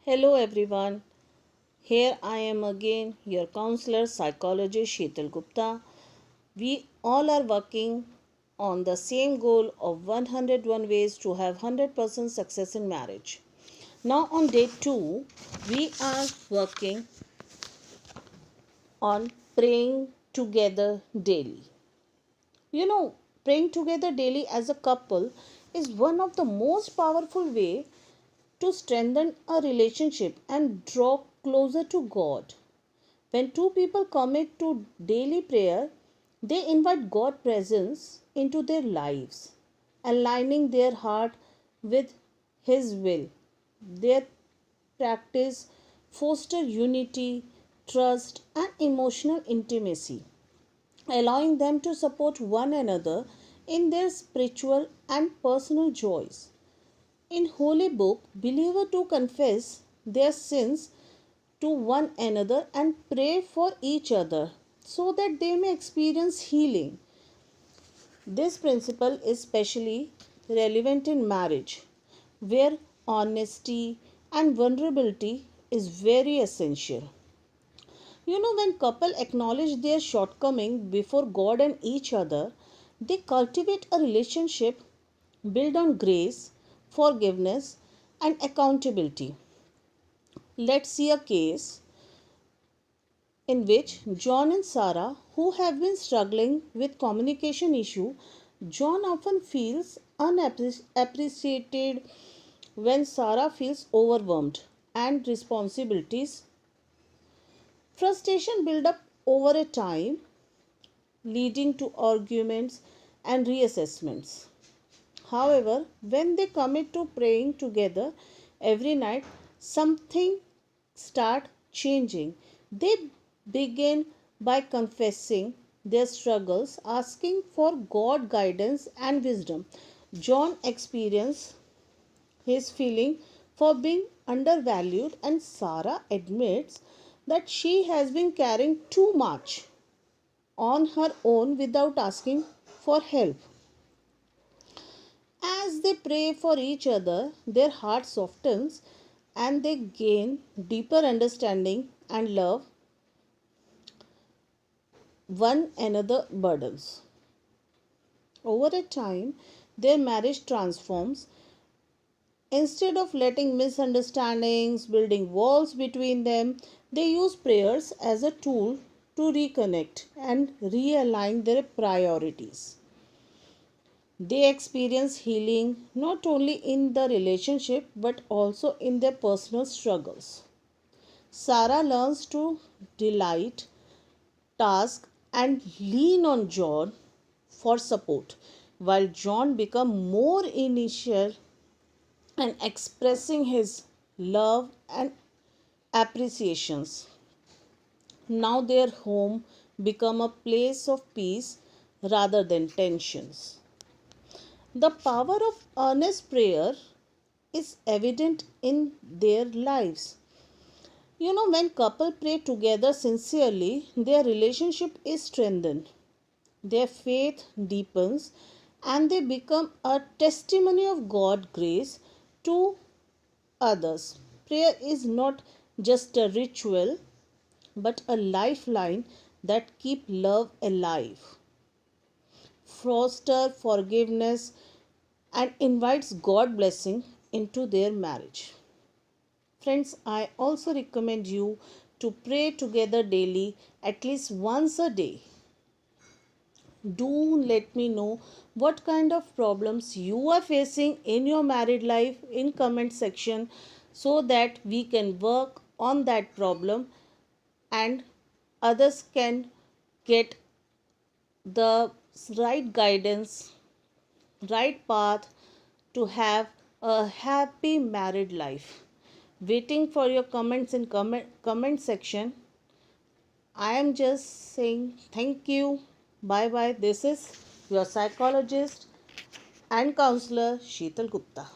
Hello everyone. Here I am again, your counselor, psychologist Sheetal Gupta. We all are working on the same goal of 101 ways to have 100% success in marriage. Now, on day 2, we are working on praying together daily. You know, praying together daily as a couple is one of the most powerful way to strengthen a relationship and draw closer to God. When two people commit to daily prayer, they invite God's presence into their lives, aligning their heart with His will. Their practice foster unity, trust, and emotional intimacy, allowing them to support one another in their spiritual and personal joys. In Holy Book, believers do confess their sins to one another and pray for each other so that they may experience healing. This principle is especially relevant in marriage, where honesty and vulnerability is very essential. You know, when couple acknowledge their shortcoming before God and each other, they cultivate a relationship built on grace, forgiveness, and accountability. Let's see a case in which John and Sarah, who have been struggling with communication issue, John often feels unappreciated when Sarah feels overwhelmed and responsibilities. Frustration build up over a time, leading to arguments and reassessments. However, when they commit to praying together every night, something start changing. They begin by confessing their struggles, asking for God guidance and wisdom. John experienced his feeling for being undervalued, and Sarah admits that she has been carrying too much on her own without asking for help. As they pray for each other, their heart softens and they gain deeper understanding and love one another burdens. Over a time, their marriage transforms. Instead of letting misunderstandings building walls between them, they use prayers as a tool to reconnect and realign their priorities. They experience healing not only in the relationship but also in their personal struggles. Sarah learns to delight, task, and lean on John for support, while John becomes more initial and expressing his love and appreciations. Now their home become a place of peace rather than tensions. The power of earnest prayer is evident in their lives. You know, when couple pray together sincerely, their relationship is strengthened, their faith deepens, and they become a testimony of God's grace to others. Prayer is not just a ritual but a lifeline that keep love alive, foster forgiveness, and invites God blessing into their marriage. Friends, I also recommend you to pray together daily at least once a day. Do let me know what kind of problems you are facing in your married life in comment section so that we can work on that problem and others can get the right guidance, right path to have a happy married life. Waiting for your comments in comment section. I am just saying thank you. Bye bye. This is your psychologist and counselor Sheetal Gupta.